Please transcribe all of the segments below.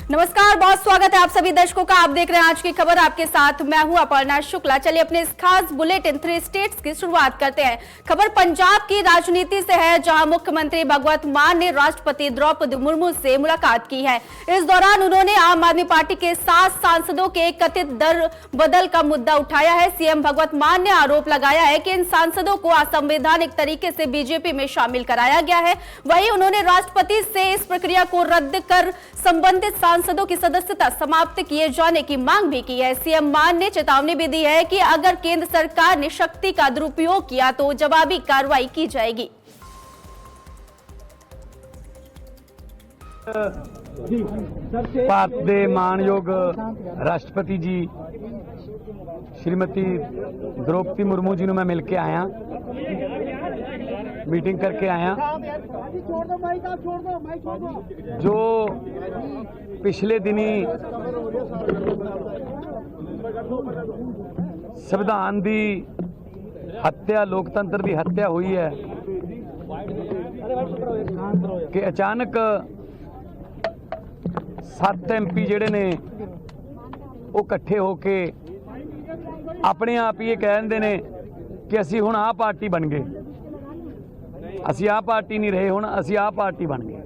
नमस्कार, बहुत स्वागत है आप सभी दर्शकों का। आप देख रहे हैं आज की खबर, आपके साथ मैं हूं अपर्णा शुक्ला। चलिए अपने इस खास बुलेटिन 3 स्टेट्स की शुरुआत करते हैं। खबर पंजाब की राजनीति से है, जहां मुख्यमंत्री भगवंत मान ने राष्ट्रपति द्रौपदी मुर्मू से मुलाकात की है। इस दौरान उन्होंने आम आदमी पार्टी के 7 सांसदों के कथित दर बदल का मुद्दा उठाया है। सीएम भगवंत मान ने आरोप लगाया है कि इन सांसदों को असंवैधानिक तरीके से बीजेपी में शामिल कराया गया है। वहीं उन्होंने राष्ट्रपति से इस प्रक्रिया को रद्द कर संबंधित सांसदों की सदस्यता समाप्त किए जाने की मांग भी की है। सीएम मान ने चेतावनी भी दी है कि अगर केंद्र सरकार ने शक्ति का दुरुपयोग किया तो जवाबी कार्रवाई की जाएगी। ਭਾਰਤ ਦੇ ਮਾਣਯੋਗ ਰਾਸ਼ਟਰਪਤੀ ਜੀ श्रीमती द्रौपदी मुर्मू जी ਨੂੰ मैं मिल के आया, मीटिंग करके आया। जो पिछले दिनी संविधान की हत्या, लोकतंत्र की हत्या हुई है कि अचानक 7 MP ਜਿਹੜੇ ਨੇ ਉਹ ਇਕੱਠੇ ਹੋ ਕੇ अपने आप ही ये कह दिंदे ने कि असी हुण आ पार्टी बन गए, असी आ पार्टी नहीं रहे, हुण असी आ पार्टी बन गए।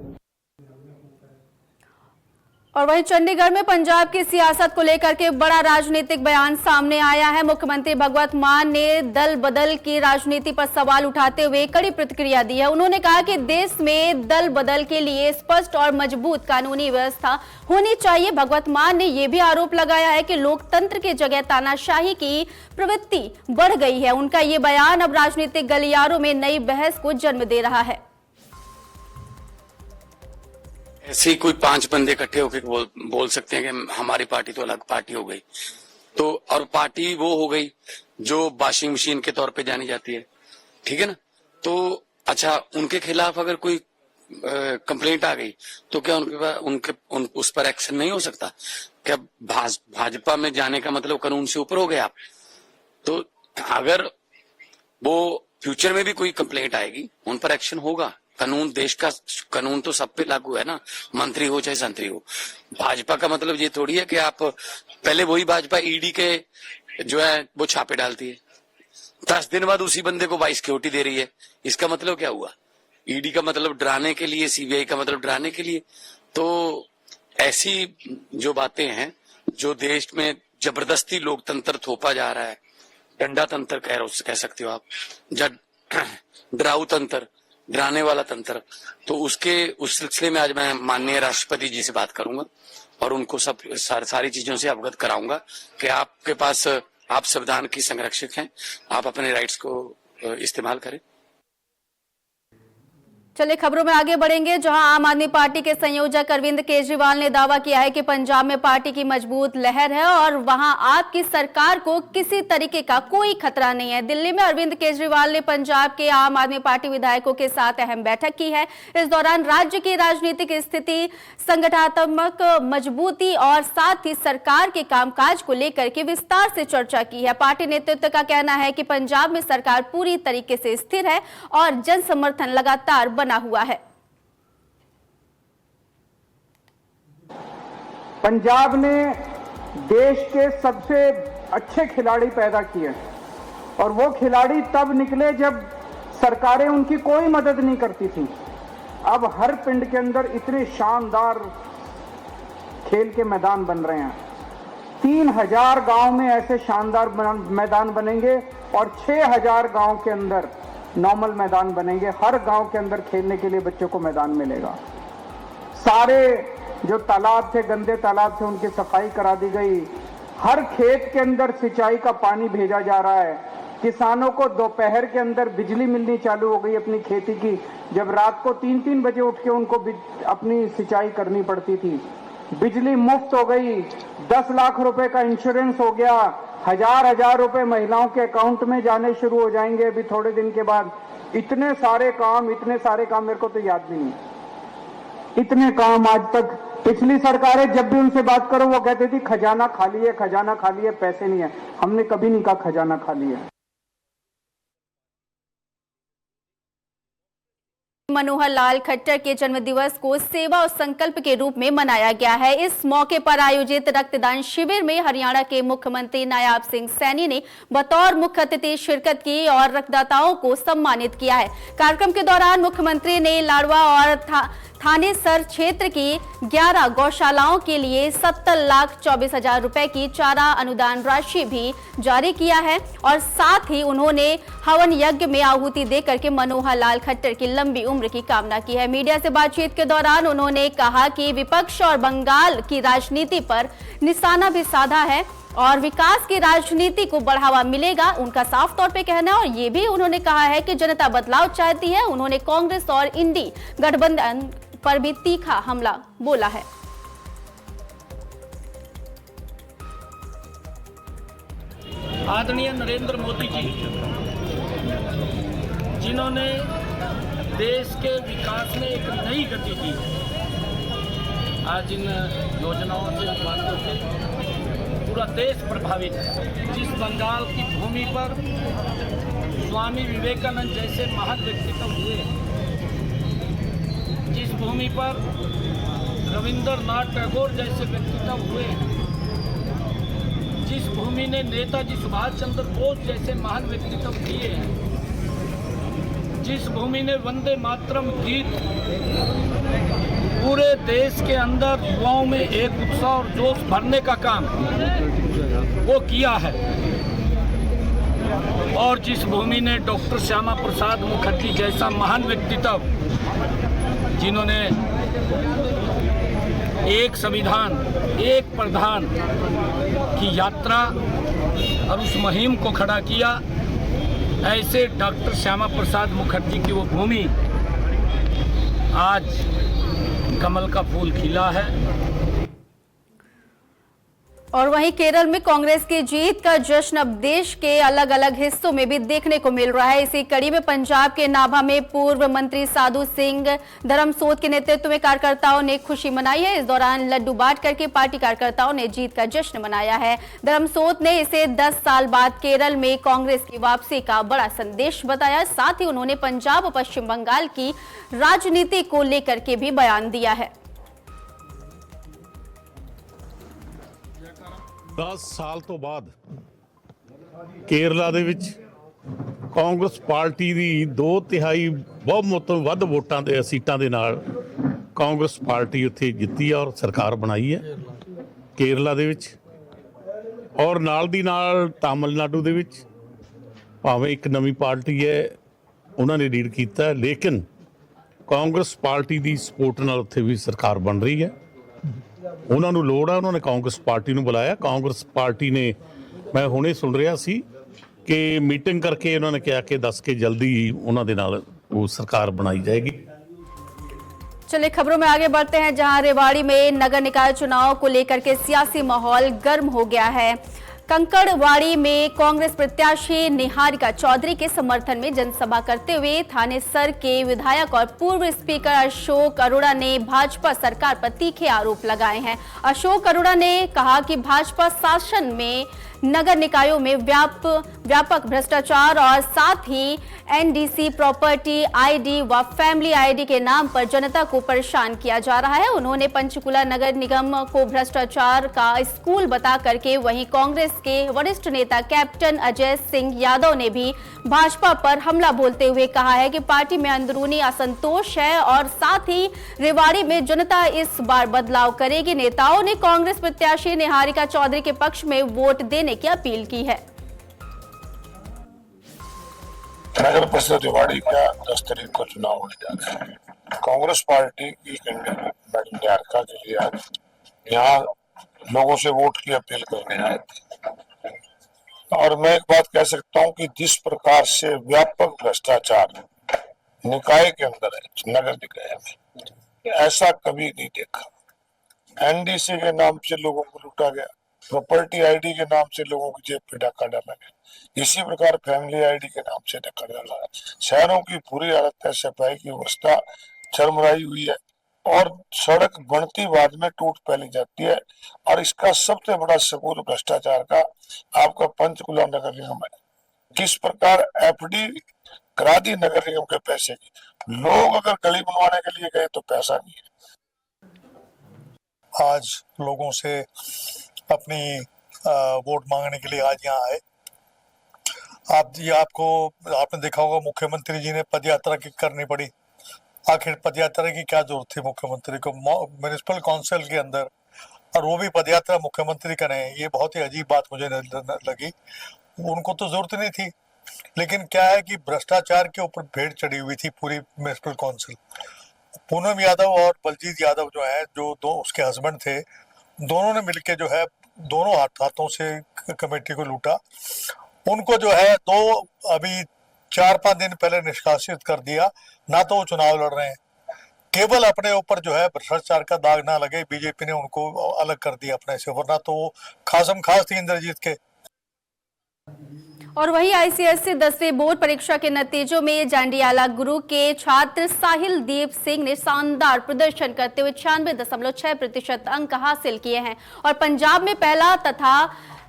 और वहीं चंडीगढ़ में पंजाब की सियासत को लेकर के बड़ा राजनीतिक बयान सामने आया है। मुख्यमंत्री भगवंत मान ने दल बदल की राजनीति पर सवाल उठाते हुए कड़ी प्रतिक्रिया दी है। उन्होंने कहा कि देश में दल बदल के लिए स्पष्ट और मजबूत कानूनी व्यवस्था होनी चाहिए। भगवंत मान ने यह भी आरोप लगाया है कि लोकतंत्र की जगह तानाशाही की प्रवृत्ति बढ़ गई है। उनका ये बयान अब राजनीतिक गलियारों में नई बहस को जन्म दे रहा है। ऐसे ही कोई 5 बंदे इकट्ठे होकर बोल सकते हैं कि हमारी पार्टी तो अलग पार्टी हो गई, तो और पार्टी वो हो गई जो वॉशिंग मशीन के तौर पे जानी जाती है, ठीक है ना। तो अच्छा, उनके खिलाफ अगर कोई कंप्लेंट आ गई तो क्या उस पर एक्शन नहीं हो सकता? क्या भाजपा में जाने का मतलब कानून से ऊपर हो गए आप? तो अगर वो फ्यूचर में भी कोई कंप्लेंट आएगी, उन पर एक्शन होगा। कानून, देश का कानून तो सब पे लागू है ना, मंत्री हो चाहे संतरी हो। भाजपा का मतलब ये थोड़ी है कि आप पहले वही भाजपा ईडी के जो है वो छापे डालती है, 10 दिन बाद उसी बंदे को वाइस सिक्योरिटी दे रही है। इसका मतलब क्या हुआ? ईडी का मतलब डराने के लिए, सीबीआई का मतलब डराने के लिए। तो ऐसी जो बातें हैं, जो देश में जबरदस्ती लोकतंत्र थोपा जा रहा है, डंडा तंत्र कह सकते हो आप, डराऊ तंत्र, डराने वाला तंत्र, तो उस सिलसिले में आज मैं माननीय राष्ट्रपति जी से बात करूंगा और उनको सारी चीजों से अवगत कराऊंगा कि आपके पास, आप संविधान की संरक्षक हैं, आप अपने राइट्स को इस्तेमाल करें। चलिए खबरों में आगे बढ़ेंगे, जहां आम आदमी पार्टी के संयोजक अरविंद केजरीवाल ने दावा किया है कि पंजाब में पार्टी की मजबूत लहर है और वहां आपकी सरकार को किसी तरीके का कोई खतरा नहीं है। दिल्ली में अरविंद केजरीवाल ने पंजाब के आम आदमी पार्टी विधायकों के साथ अहम बैठक की है। इस दौरान राज्य की राजनीतिक स्थिति, संगठनात्मक मजबूती और साथ ही सरकार के कामकाज को लेकर के विस्तार से चर्चा की है। पार्टी नेतृत्व का कहना है कि पंजाब में सरकार पूरी तरीके से स्थिर है और जन समर्थन लगातार बना हुआ है। पंजाब ने देश के सबसे अच्छे खिलाड़ी पैदा किए और वो खिलाड़ी तब निकले जब सरकारें उनकी कोई मदद नहीं करती थी। अब हर पिंड के अंदर इतने शानदार खेल के मैदान बन रहे हैं। 3000 गांव में ऐसे शानदार मैदान बनेंगे और 6000 गांव के अंदर नॉर्मल मैदान बनेंगे। हर गांव के अंदर खेलने के लिए बच्चों को मैदान मिलेगा। सारे जो तालाब थे, गंदे तालाब थे, उनकी सफाई करा दी गई। हर खेत के अंदर सिंचाई का पानी भेजा जा रहा है। किसानों को दोपहर के अंदर बिजली मिलनी चालू हो गई अपनी खेती की, जब रात को 3-3 बजे उठ के उनको अपनी सिंचाई करनी पड़ती थी। बिजली मुफ्त हो गई। 10 लाख रुपए का इंश्योरेंस हो गया। हजार रुपए महिलाओं के अकाउंट में जाने शुरू हो जाएंगे अभी थोड़े दिन के बाद। इतने सारे काम मेरे को तो याद भी नहीं। इतने काम आज तक पिछली सरकारें, जब भी उनसे बात करो वो कहती थी खजाना खाली है, खजाना खाली है, पैसे नहीं है। हमने कभी नहीं कहा खजाना खाली है। मनोहर लाल खट्टर के जन्मदिवस को सेवा और संकल्प के रूप में मनाया गया है। इस मौके पर आयोजित रक्तदान शिविर में हरियाणा के मुख्यमंत्री नायाब सिंह सैनी ने बतौर मुख्य अतिथि शिरकत की और रक्तदाताओं को सम्मानित किया है। कार्यक्रम के दौरान मुख्यमंत्री ने लाडवा और थानेसर क्षेत्र की 11 गौशालाओं के लिए 70,24,000 रुपए की चारा अनुदान राशि भी जारी किया है और साथ ही उन्होंने हवन यज्ञ में आहुति देकर के मनोहर लाल खट्टर की लंबी उम्र की कामना की है। मीडिया से बातचीत के दौरान उन्होंने कहा कि विपक्ष और बंगाल की राजनीति पर निशाना भी साधा है और विकास की राजनीति को बढ़ावा मिलेगा, उनका साफ तौर पे कहना है। और ये भी उन्होंने कहा है कि जनता बदलाव चाहती है। उन्होंने कांग्रेस और इंडी गठबंधन पर भी तीखा हमला बोला है। आदरणीय नरेंद्र मोदी जी, जिन्होंने देश के विकास में एक नई गति दी, आज इन योजनाओं से बातों से पूरा देश प्रभावित है। जिस बंगाल की भूमि पर स्वामी विवेकानंद जैसे महान व्यक्तित्व हुए, जिस भूमि पर रविंद्रनाथ टैगोर जैसे व्यक्तित्व हुए, जिस भूमि ने नेताजी सुभाष चंद्र बोस जैसे महान व्यक्तित्व दिए, जिस भूमि ने वंदे मातरम गीत पूरे देश के अंदर युवाओं में एक उत्साह और जोश भरने का काम वो किया है, और जिस भूमि ने डॉक्टर श्यामा प्रसाद मुखर्जी जैसा महान व्यक्तित्व, जिन्होंने एक संविधान एक प्रधान की यात्रा और उस मुहिम को खड़ा किया, ऐसे डॉक्टर श्यामा प्रसाद मुखर्जी की वो भूमि आज कमल का फूल खिला है। और वहीं केरल में कांग्रेस की जीत का जश्न अब देश के अलग अलग हिस्सों में भी देखने को मिल रहा है। इसी कड़ी में पंजाब के नाभा में पूर्व मंत्री साधु सिंह धर्मसोत के नेतृत्व में कार्यकर्ताओं ने खुशी मनाई है। इस दौरान लड्डू बांट करके पार्टी कार्यकर्ताओं ने जीत का जश्न मनाया है। धर्मसोत ने इसे 10 साल बाद केरल में कांग्रेस की वापसी का बड़ा संदेश बताया। साथ ही उन्होंने पंजाब और पश्चिम बंगाल की राजनीति को लेकर के भी बयान दिया है। 10 ਸਾਲ ਤੋਂ ਬਾਅਦ ਕੇਰਲਾ ਦੇ ਵਿੱਚ ਕਾਂਗਰਸ ਪਾਰਟੀ ਦੀ 2/3 ਬਹੁਮਤ ਤੋਂ ਵੱਧ ਵੋਟਾਂ ਦੇ ਸੀਟਾਂ ਦੇ ਨਾਲ ਕਾਂਗਰਸ ਪਾਰਟੀ ਉੱਥੇ ਜਿੱਤੀ ਔਰ ਸਰਕਾਰ ਬਣਾਈ ਹੈ ਕੇਰਲਾ ਦੇ ਵਿੱਚ। ਔਰ ਨਾਲ ਦੀ ਨਾਲ ਤਾਮਿਲਨਾਡੂ ਦੇ ਵਿੱਚ ਭਾਵੇਂ ਇੱਕ ਨਵੀਂ ਪਾਰਟੀ ਹੈ ਉਹਨਾਂ ਨੇ ਲੀਡ ਕੀਤਾ, ਲੇਕਿਨ ਕਾਂਗਰਸ ਪਾਰਟੀ ਦੀ ਸਪੋਰਟ ਨਾਲ ਉੱਥੇ ਵੀ ਸਰਕਾਰ ਬਣ ਰਹੀ ਹੈ। ਉਹਨਾਂ ਨੂੰ ਲੋੜ ਆ, ਉਹਨਾਂ ਨੇ ਕਾਂਗਰਸ ਪਾਰਟੀ ਨੂੰ ਬੁਲਾਇਆ। ਕਾਂਗਰਸ ਪਾਰਟੀ ਨੇ, ਮੈਂ ਹੁਣੇ ਸੁਣ ਰਿਹਾ ਸੀ कि मीटिंग करके उन्होंने कहा कि 10 के जल्दी उन्होंने दे नाल वो सरकार बनाई जाएगी। चलिए खबरों में आगे बढ़ते हैं, जहां रेवाड़ी में नगर निकाय चुनाव को लेकर के सियासी माहौल गर्म हो गया है। कंकड़वाड़ी में कांग्रेस प्रत्याशी निहारिका चौधरी के समर्थन में जनसभा करते हुए थानेसर के विधायक और पूर्व स्पीकर अशोक अरोड़ा ने भाजपा सरकार पर तीखे आरोप लगाए हैं। अशोक अरोड़ा ने कहा कि भाजपा शासन में नगर निकायों में व्यापक भ्रष्टाचार और साथ ही एनडीसी प्रॉपर्टी आईडी व फैमिली आईडी के नाम पर जनता को परेशान किया जा रहा है। उन्होंने पंचकुला नगर निगम को भ्रष्टाचार का स्कूल बता करके वहीं कांग्रेस के वरिष्ठ नेता कैप्टन अजय सिंह यादव ने भी भाजपा पर हमला बोलते हुए कहा है कि पार्टी में अंदरूनी असंतोष है और साथ ही रेवाड़ी में जनता इस बार बदलाव करेगी। नेताओं ने कांग्रेस प्रत्याशी निहारिका चौधरी के पक्ष में वोट देने की अपील की है। नगर परिषद रेवाड़ी का 10 तारीख को चुनाव होने जा रहा है। कांग्रेस पार्टी की मैडम निहारिका के लिए आज यहाँ लोगों से वोट की अपील करने आए थे। और मैं एक बात कह सकता हूँ कि जिस प्रकार से व्यापक भ्रष्टाचार निकाय के अंदर है, नगर निकाय में, ऐसा कभी नहीं देखा। एनडीसी के नाम से लोगों को लूटा गया, प्रॉपर्टी आईडी के नाम से लोगों की जेब पे डाका डाला गया, इसी प्रकार फैमिली आईडी के नाम से डाका डाला गया। शहरों की पूरी हालत है, सफाई की अवस्था चरमराई हुई है और सड़क बनती बाद में टूट फैली जाती है। और इसका सबसे बड़ा सबूत भ्रष्टाचार का आपका पंचकुला नगर निगम है। किस प्रकार एफडी करा दी नगर निगम के पैसे की। लोग अगर गली बनवाने के लिए गए तो पैसा नहीं है। आज लोगों से अपनी वोट मांगने के लिए आज यहाँ आए। आपने देखा होगा मुख्यमंत्री जी ने पदयात्रा करनी पड़ी। आखिर पदयात्रा की क्या जरूरत थी मुख्यमंत्री को म्युनिसिपल काउंसिल के अंदर, और वो भी पदयात्रा मुख्यमंत्री करें, ये बहुत ही अजीब बात मुझे लगी। उनको तो जरूरत नहीं थी, लेकिन क्या है कि भ्रष्टाचार के ऊपर भेड़ चढ़ी हुई थी पूरी म्युनिसिपल काउंसिल। पूनम यादव और बलजीत यादव जो है, जो दो उसके हस्बैंड थे, दोनों ने मिलके जो है दोनों हाथों से कमेटी को लूटा। उनको जो है अभी 4-5 दिन पहले निष्कासित कर दिया। ना तो वो चुनाव लड़ रहे हैं, केवल अपने ऊपर जो है भ्रष्टाचार का दाग ना लगे, बीजेपी ने उनको अलग कर दिया अपने से, वरना तो वो खासम खास थी इंद्रजीत के। और वहीं आईसीएसई 10वीं बोर्ड परीक्षा के नतीजों में जंडियाला गुरु के छात्र साहिल दीप सिंह ने शानदार प्रदर्शन करते हुए 96.6% अंक हासिल किए हैं और पंजाब में पहला तथा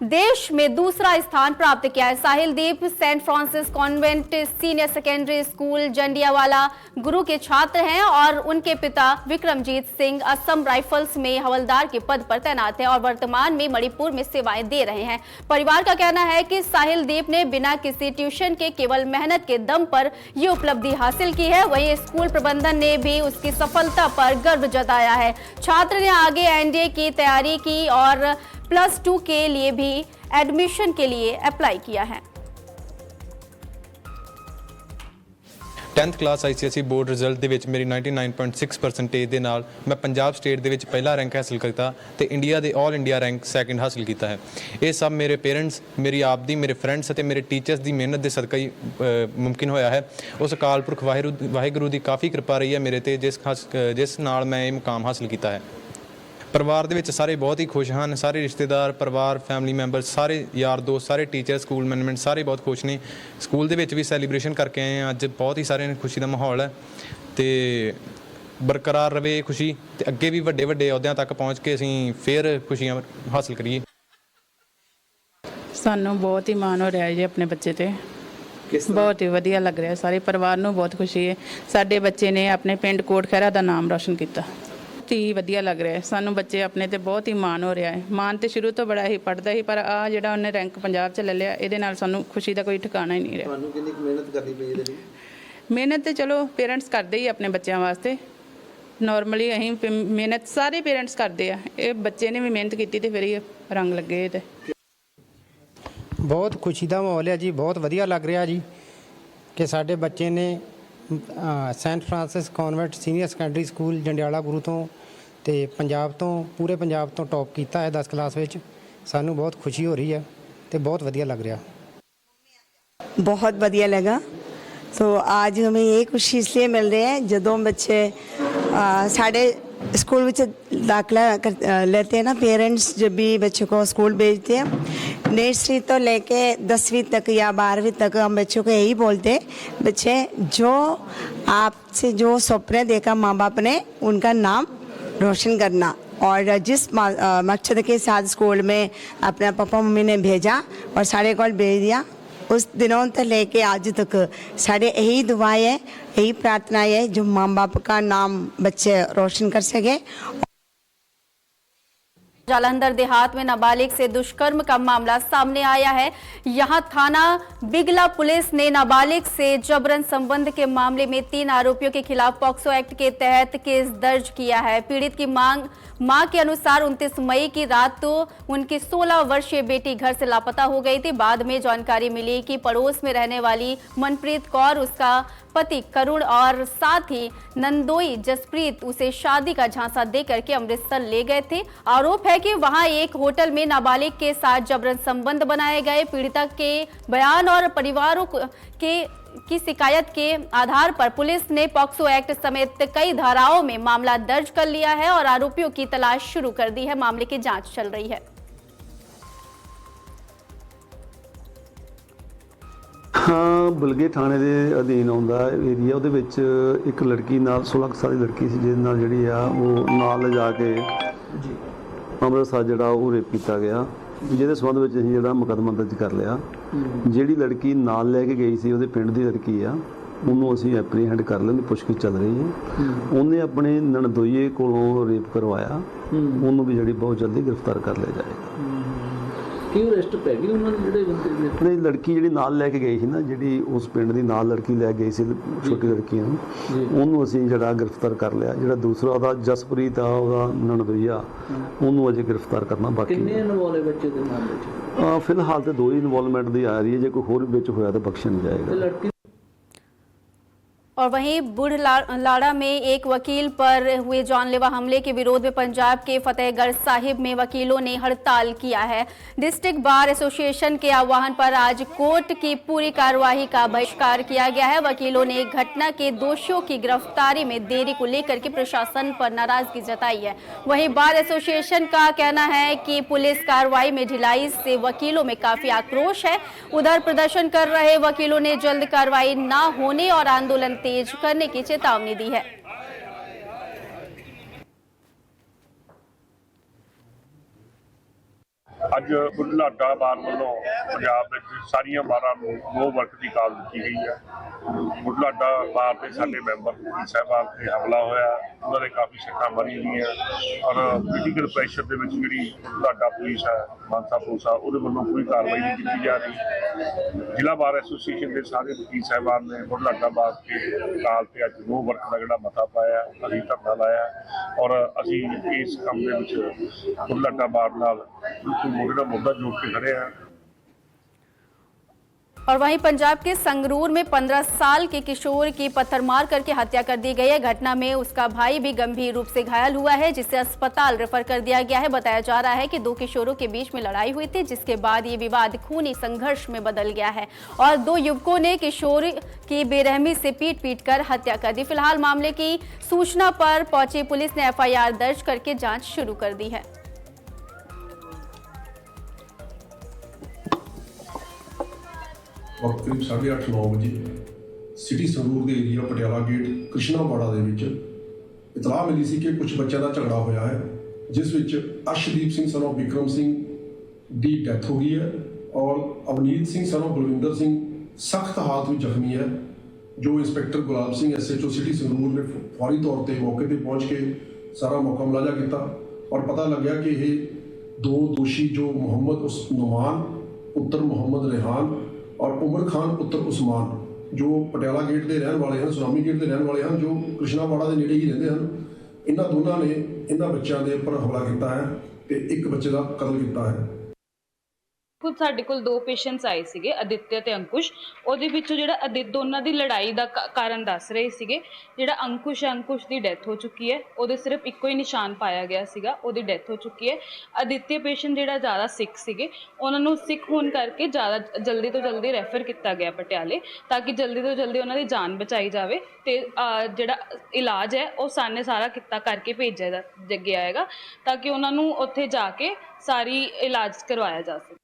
देश में दूसरा स्थान प्राप्त किया है। Sahil Deep saint Francis convent senior secondary school Jandiala Guru के छात्र हैं और उनके पिता विक्रमजीत सिंह असम राइफल्स में हवलदार के पद पर तैनात हैं और वर्तमान में मणिपुर में सेवाएं दे रहे हैं। परिवार का कहना है कि साहिल दीप ने बिना किसी ट्यूशन के केवल मेहनत के दम पर ये उपलब्धि हासिल की है। वहीं स्कूल प्रबंधन ने भी उसकी सफलता पर गर्व जताया है। छात्र ने आगे एनडीए की तैयारी की और +2 के लिए भी एडमिशन के लिए अप्लाई किया है। 10th class ICSE board result ਦੇ ਵਿੱਚ ਮੇਰੀ 99.6% ਦੇ ਨਾਲ ਮੈਂ ਪੰਜਾਬ ਸਟੇਟ ਦੇ ਵਿੱਚ ਪਹਿਲਾ ਰੈਂਕ ਹਾਸਲ ਕੀਤਾ ਤੇ ਇੰਡੀਆ ਦੇ ਆਲ ਇੰਡੀਆ ਰੈਂਕ ਸੈਕੰਡ ਹਾਸਲ ਕੀਤਾ ਹੈ। ਇਹ ਸਭ ਮੇਰੇ ਪੇਰੈਂਟਸ, ਮੇਰੀ ਆਪ ਦੀ, ਮੇਰੇ ਫਰੈਂਡਸ ਅਤੇ ਮੇਰੇ ਟੀਚਰਸ ਦੀ ਮਿਹਨਤ ਦੇ ਸਦਕਾ ਹੀ ਮੁਮਕਿਨ ਹੋਇਆ ਹੈ। ਉਸ ਅਕਾਲ ਪੁਰਖ ਵਾਹਿਗੁਰੂ ਦੀ ਕਾਫੀ ਕਿਰਪਾ ਰਹੀ ਹੈ ਮੇਰੇ ਤੇ, ਜਿਸ ਨਾਲ ਮੈਂ ਇਹ ਮੁਕਾਮ ਹਾਸਲ ਕੀਤਾ ਹੈ। ਪਰਿਵਾਰ ਦੇ ਵਿੱਚ ਸਾਰੇ ਬਹੁਤ ਹੀ ਖੁਸ਼ ਹਨ। ਸਾਰੇ ਰਿਸ਼ਤੇਦਾਰ, ਪਰਿਵਾਰ, ਫੈਮਿਲੀ ਮੈਂਬਰ, ਸਾਰੇ ਯਾਰ ਦੋਸਤ, ਸਾਰੇ ਟੀਚਰ, ਸਕੂਲ ਮੈਨੇਜਮੈਂਟ ਸਾਰੇ ਬਹੁਤ ਖੁਸ਼ ਨੇ। ਸਕੂਲ ਦੇ ਵਿੱਚ ਵੀ ਸੈਲੀਬ੍ਰੇਸ਼ਨ ਕਰਕੇ ਆਏ ਹਾਂ ਅੱਜ। ਬਹੁਤ ਹੀ ਸਾਰਿਆਂ ਨੂੰ ਖੁਸ਼ੀ ਦਾ ਮਾਹੌਲ ਹੈ ਤੇ ਬਰਕਰਾਰ ਰਵੇ ਖੁਸ਼ੀ ਤੇ ਅੱਗੇ ਵੀ ਵੱਡੇ ਵੱਡੇ ਅਹੁਦਿਆਂ ਤੱਕ ਪਹੁੰਚ ਕੇ ਅਸੀਂ ਫਿਰ ਖੁਸ਼ੀਆਂ ਹਾਸਲ ਕਰੀਏ। ਸਾਨੂੰ ਬਹੁਤ ਹੀ ਮਾਣ ਹੋ ਰਿਹਾ ਹੈ ਜੀ ਆਪਣੇ ਬੱਚੇ ਤੇ। ਬਹੁਤ ਹੀ ਵਧੀਆ ਲੱਗ ਰਿਹਾ, ਸਾਰੇ ਪਰਿਵਾਰ ਨੂੰ ਬਹੁਤ ਖੁਸ਼ੀ ਹੈ। ਸਾਡੇ ਬੱਚੇ ਨੇ ਆਪਣੇ ਪਿੰਡ ਕੋਟ ਖਹਿਰਾ ਦਾ ਨਾਮ ਰੌਸ਼ਨ ਕੀਤਾ। ਹੀ ਵਧੀਆ ਲੱਗ ਰਿਹਾ ਹੈ ਸਾਨੂੰ, ਬੱਚੇ ਆਪਣੇ ਤੇ ਬਹੁਤ ਹੀ ਮਾਣ ਹੋ ਰਿਹਾ ਹੈ। ਮਾਣ ਤੇ ਸ਼ੁਰੂ ਤੋਂ ਬੜਾ ਹੀ ਪੜਦਾ ਸੀ, ਪਰ ਆ ਜਿਹੜਾ ਉਹਨੇ ਰੈਂਕ ਪੰਜਾਬ 'ਚ ਲੈ ਲਿਆ, ਇਹਦੇ ਨਾਲ ਸਾਨੂੰ ਖੁਸ਼ੀ ਦਾ ਕੋਈ ਠਿਕਾਣਾ ਹੀ ਨਹੀਂ ਰਿਹਾ। ਤੁਹਾਨੂੰ ਕਿੰਨੀ ਮਿਹਨਤ ਕਰਨੀ ਪਈ ਇਹਦੇ ਲਈ? ਮਿਹਨਤ ਤੇ ਚਲੋ ਪੇਰੈਂਟਸ ਕਰਦੇ ਹੀ ਆਪਣੇ ਬੱਚਿਆਂ ਵਾਸਤੇ, ਨਾਰਮਲੀ ਅਸੀਂ ਮਿਹਨਤ ਸਾਰੇ ਪੇਰੈਂਟਸ ਕਰਦੇ ਆ। ਇਹ ਬੱਚੇ ਨੇ ਵੀ ਮਿਹਨਤ ਕੀਤੀ ਤੇ ਫਿਰ ਹੀ ਰੰਗ ਲੱਗੇ। ਤੇ ਬਹੁਤ ਖੁਸ਼ੀ ਦਾ ਮਾਹੌਲ ਹੈ ਜੀ, ਬਹੁਤ ਵਧੀਆ ਲੱਗ ਰਿਹਾ ਜੀ ਕਿ ਸਾਡੇ ਬੱਚੇ ਨੇ saint Francis convent senior secondary school Jandiala Guru ਤੋਂ ਤੇ ਪੰਜਾਬ ਤੋਂ, ਪੂਰੇ ਪੰਜਾਬ ਤੋਂ ਟੌਪ ਕੀਤਾ ਹੈ 10 ਕਲਾਸ ਵਿੱਚ। ਸਾਨੂੰ ਬਹੁਤ ਖੁਸ਼ੀ ਹੋ ਰਹੀ ਹੈ ਤੇ बहुत बढ़िया लग रहा। बहुत बढ़िया लगा। तो आज हमें ये खुशी इसलिए मिल रही है जदों बच्चे साढ़े स्कूल में दाखिला लेते हैं ना, पेरेंट्स जब भी बच्चों को स्कूल भेजते हैं, नर्सरी तो लेके 10वीं तक या 12वीं तक हम बच्चों को यही बोलते हैं, बच्चे जो आपसे जो सपने देखा माँ बाप ने, उनका नाम रोशन करना। और जिस मकसद के साथ स्कूल में अपने पापा मम्मी ने भेजा और साढ़े को भेज दिया, उस दिनों तक लेके आज तक साढ़े यही दुआएं है, यही प्रार्थना है जो माँ बाप का नाम बच्चे रोशन कर सके। जालंधर देहात में नाबालिग से दुष्कर्म का मामला सामने आया है। यहां थाना बिगला पुलिस ने नाबालिग से जबरन संबंध के मामले में 3 आरोपियों के खिलाफ पॉक्सो एक्ट के तहत केस दर्ज किया है। पीड़ित की मां के अनुसार 29 मई की रात तो उनकी 16 वर्षीय बेटी घर से लापता हो गई थी। बाद में जानकारी मिली कि पड़ोस में रहने वाली मनप्रीत कौर, उसका पति करुण और साथ ही नंदोई जसप्रीत उसे शादी का झांसा देकर के अमृतसर ले गए थे। आरोप है कि वहां एक होटल में नाबालिग के साथ जबरन संबंध बनाए गए। पीड़िता के बयान और परिवारों की शिकायत के आधार पर पुलिस ने पॉक्सो एक्ट समेत कई धाराओं में मामला दर्ज कर लिया है और आरोपियों की तलाश शुरू कर दी है। मामले की जांच चल रही है। हाँ, बलगे थाने के अधीन आउंदा एरिया, ਉਹਦੇ ਵਿੱਚ ਇੱਕ ਲੜਕੀ ਨਾਲ 16 ਸਾਲ ਦੀ ਲੜਕੀ ਸੀ, ਜਿਹਦੇ ਨਾਲ ਜਿਹੜੀ ਆ ਉਹ ਨਾਲ ਲਿਜਾ ਕੇ ਅੰਮ੍ਰਿਤਸਰ ਜਿਹੜਾ ਉਹ ਰੇਪ ਕੀਤਾ ਗਿਆ, ਜਿਹਦੇ ਸੰਬੰਧ ਵਿੱਚ ਅਸੀਂ ਜਿਹੜਾ ਮੁਕੱਦਮਾ ਦਰਜ ਕਰ ਲਿਆ। ਜਿਹੜੀ ਲੜਕੀ ਨਾਲ ਲੈ ਕੇ ਗਈ ਸੀ ਉਹਦੇ ਪਿੰਡ ਦੀ ਲੜਕੀ ਆ, ਉਹਨੂੰ ਅਸੀਂ ਐਪਰੀਹੈਂਡ ਕਰ ਲਿਆ, ਉਹਦੀ ਪੁੱਛਗਿੱਛ ਚੱਲ ਰਹੀ ਹੈ। ਉਹਨੇ ਆਪਣੇ ਨਣਦੋਈਏ ਕੋਲੋਂ ਰੇਪ ਕਰਵਾਇਆ, ਉਹਨੂੰ ਵੀ ਜਿਹੜੀ ਬਹੁਤ ਜਲਦੀ ਗ੍ਰਿਫਤਾਰ ਕਰ ਲਿਆ ਜਾਏਗਾ। ਕੀ ਅਰੈਸਟ ਪੈ ਗਈ ਉਹਨਾਂ ਦੇ ਜਿਹੜੇ ਬੰਦੇ ਨੇ? ਨਹੀਂ, ਲੜਕੀ ਜਿਹੜੀ ਨਾਲ ਲੈ ਕੇ ਗਈ ਸੀ ਨਾ, ਜਿਹੜੀ ਉਸ ਪਿੰਡ ਦੀ ਨਾਲ ਲੜਕੀ ਲੈ ਗਈ ਸੀ, ਛੋਟੀ ਲੜਕੀ ਨੂੰ, ਉਹਨੂੰ ਅਸੀਂ ਜਿਹੜਾ ਗ੍ਰਿਫਤਾਰ ਕਰ ਲਿਆ। ਜਿਹੜਾ ਦੂਸਰਾ ਉਹਦਾ ਜਸਪ੍ਰੀਤ ਆ, ਉਹਦਾ ਨਣਦੋਈਆ, ਉਹਨੂੰ ਅਜੇ ਗ੍ਰਿਫਤਾਰ ਕਰਨਾ ਬਾਕੀ। ਕਿੰਨੇ ਇਨਵੋਲਵ ਹੈ ਬੱਚੇ ਦੇ ਮਾਮਲੇ 'ਚ? ਫਿਲਹਾਲ ਤੇ 2 ਹੀ ਇਨਵੋਲਵਮੈਂਟ ਦੀ ਆ ਰਹੀ ਹੈ, ਜੇ ਕੋਈ ਹੋਰ ਵਿੱਚ ਹੋਇਆ ਤਾਂ ਬਖਸ਼ਿਆ नहीं जाएगा। और वहीं बुढ़लाड़ा में एक वकील पर हुए जानलेवा हमले के विरोध में पंजाब के फतेहगढ़ साहिब में वकीलों ने हड़ताल किया है। डिस्ट्रिक्ट बार एसोसिएशन के आह्वान पर आज कोर्ट की पूरी कार्यवाही का बहिष्कार किया गया है। वकीलों ने घटना के दोषियों की गिरफ्तारी में देरी को लेकर के प्रशासन पर नाराजगी जताई है। वहीं बार एसोसिएशन का कहना है कि पुलिस कार्रवाई में ढिलाई से वकीलों में काफी आक्रोश है। उधर प्रदर्शन कर रहे वकीलों ने जल्द कार्रवाई न होने और आंदोलन तेज करने की चेतावनी दी है। ਅੱਜ ਬੁਢਲਾਡਾ ਬਾਰ ਵੱਲੋਂ ਪੰਜਾਬ ਵਿੱਚ ਸਾਰੀਆਂ ਬਾਰਾਂ ਨੂੰ ਨੋ ਵਰਕ ਦੀ ਕਾਲ ਦਿੱਤੀ ਗਈ ਹੈ। ਬੁਢਲਾਡਾ ਬਾਰ ਦੇ ਸਾਡੇ ਮੈਂਬਰ ਸਾਹਿਬਾਨ ਤੇ ਹਮਲਾ ਹੋਇਆ, ਉਹਨਾਂ ਦੇ ਕਾਫੀ ਸ਼ੱਕਾਂ ਮਰੀ ਹੋਈਆਂ ਔਰ ਪੋਲੀਟੀਕਲ ਪ੍ਰੈਸ਼ਰ ਦੇ ਵਿੱਚ ਜਿਹੜੀ ਬੁਢਲਾਡਾ ਪੁਲਿਸ ਹੈ, ਮਾਨਸਾ ਪੁਲਿਸ ਆ, ਉਹਦੇ ਵੱਲੋਂ ਕੋਈ ਕਾਰਵਾਈ ਨਹੀਂ ਕੀਤੀ ਜਾ ਰਹੀ। ਜ਼ਿਲ੍ਹਾ ਬਾਰ ਐਸੋਸੀਏਸ਼ਨ ਦੇ ਸਾਰੇ ਵਕੀਲ ਸਾਹਿਬਾਨ ਨੇ ਬੁਢਲਾਡਾ ਬਾਰ ਦੀ ਕਾਲ ਤੇ ਅੱਜ ਨੋ ਵਰਕ ਦਾ ਜਿਹੜਾ ਮਤਾ ਪਾਇਆ, ਅਸੀਂ ਧਰਨਾ ਲਾਇਆ ਔਰ ਅਸੀਂ ਇਸ ਕੰਮ ਦੇ ਵਿੱਚ ਬੁਢਲਾਡਾ ਬਾਰ ਨਾਲ बिल्कुल मुद्दा जोड़ के खड़े हैं। और वहीं पंजाब के संगरूर में 15 साल के किशोर की पत्थर मार करके हत्या कर दी गई है। घटना में उसका भाई भी गंभीर रूप से घायल हुआ है, जिसे अस्पताल रेफर कर दिया गया है। बताया जा रहा है कि 2 किशोरों के बीच में लड़ाई हुई थी, जिसके बाद ये विवाद खूनी संघर्ष में बदल गया है और 2 युवकों ने किशोर की बेरहमी से पीट कर हत्या कर दी। फिलहाल मामले की सूचना पर पहुंची पुलिस ने FIR दर्ज करके जाँच शुरू कर दी है। वक्त करीब 8:30-9 ਵਜੇ ਸਿਟੀ ਸੰਗਰੂਰ ਦੇ ਏਰੀਆ ਪਟਿਆਲਾ ਗੇਟ ਕ੍ਰਿਸ਼ਨਾਵਾੜਾ ਦੇ ਵਿੱਚ ਇਤਲਾਹ ਮਿਲੀ ਸੀ ਕਿ ਕੁਝ ਬੱਚਿਆਂ ਦਾ ਝਗੜਾ ਹੋਇਆ ਹੈ, ਜਿਸ ਵਿੱਚ Arshdeep Singh son of Vikram Singh the death ਹੋ ਗਈ ਹੈ ਔਰ ਅਵਨੀਤ ਸਿੰਘ ਸਨ ਆਫ ਬਲਵਿੰਦਰ ਸਿੰਘ ਸਖਤ ਹਾਲਤ ਵਿੱਚ ਜ਼ਖਮੀ ਹੈ। ਜੋ inspector Gulab Singh SHO city Sangrur ਨੇ ਫੌਰੀ ਤੌਰ ਤੇ ਮੌਕੇ ਤੇ ਪਹੁੰਚ ਕੇ ਸਾਰਾ ਮੌਕਾ ਮੁਲਾਜ਼ਾ ਕੀਤਾ ਔਰ ਪਤਾ ਲੱਗਿਆ ਕਿ ਇਹ 2 ਦੋਸ਼ੀ ਜੋ ਮੁਹੰਮਦ ਨੁਮਾਨ ਪੁੱਤਰ ਮੁਹੰਮਦ ਰਿਹਾਨ और उमर खान पुत्र उस्मान जो पटियाला गेट के रहने वाले हैं, सुनामी गेट के रहने वाले हैं, जो कृष्णावाड़ा के नेड़े ही रहते हैं। इन्होंने दोनों ने इन्होंने बच्चों के उपर हमला किया है तो एक बच्चे का कत्ल किया है। खुद साडे कोल 2 पेशेंट्स आए सीगे, आदित्य ते अंकुश। ਉਹਦੇ ਵਿੱਚੋਂ ਜਿਹੜਾ ਆਦਿत्य ਉਹਨਾਂ ਦੀ ਲੜਾਈ ਦਾ ਕਾਰਨ ਦੱਸ ਰਹੇ ਸੀਗੇ। ਜਿਹੜਾ ਅੰकुश ਦੀ ਡੈਥ ਹੋ ਚੁੱਕੀ ਹੈ, ਉਹਦੇ ਸਿਰਫ ਇੱਕੋ ਹੀ ਨਿਸ਼ਾਨ ਪਾਇਆ ਗਿਆ ਸੀਗਾ, ਉਹਦੀ ਡੈਥ ਹੋ ਚੁੱਕੀ ਹੈ। ਆਦਿत्य ਪੇਸ਼ੈਂਟ ਜਿਹੜਾ ਜ਼ਿਆਦਾ ਸਿੱਖ ਸੀਗੇ, ਉਹਨਾਂ ਨੂੰ ਸਿੱਖ ਹੋਣ ਕਰਕੇ ਜ਼ਿਆਦਾ ਜਲਦੀ ਤੋਂ ਜਲਦੀ ਰੈਫਰ ਕੀਤਾ ਗਿਆ ਪਟਿਆਲੇ, ਤਾਂ ਕਿ ਜਲਦੀ ਤੋਂ ਜਲਦੀ ਉਹਨਾਂ ਦੀ ਜਾਨ ਬਚਾਈ ਜਾਵੇ ਤੇ ਜਿਹੜਾ ਇਲਾਜ ਹੈ ਉਹ ਸਾਨੇ ਸਾਰਾ ਕੀਤਾ ਕਰਕੇ ਭੇਜਿਆ ਗਿਆ ਹੈਗਾ, ਤਾਂ ਕਿ ਉਹਨਾਂ ਨੂੰ ਉੱਥੇ ਜਾ ਕੇ ਸਾਰੀ ਇਲਾਜ ਕਰਵਾਇਆ ਜਾ ਸਕੇ।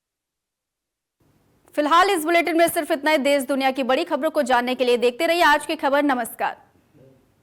फिलहाल इस बुलेटिन में सिर्फ इतना ही। देश दुनिया की बड़ी खबरों को जानने के लिए देखते रहिए आज की खबर। नमस्कार।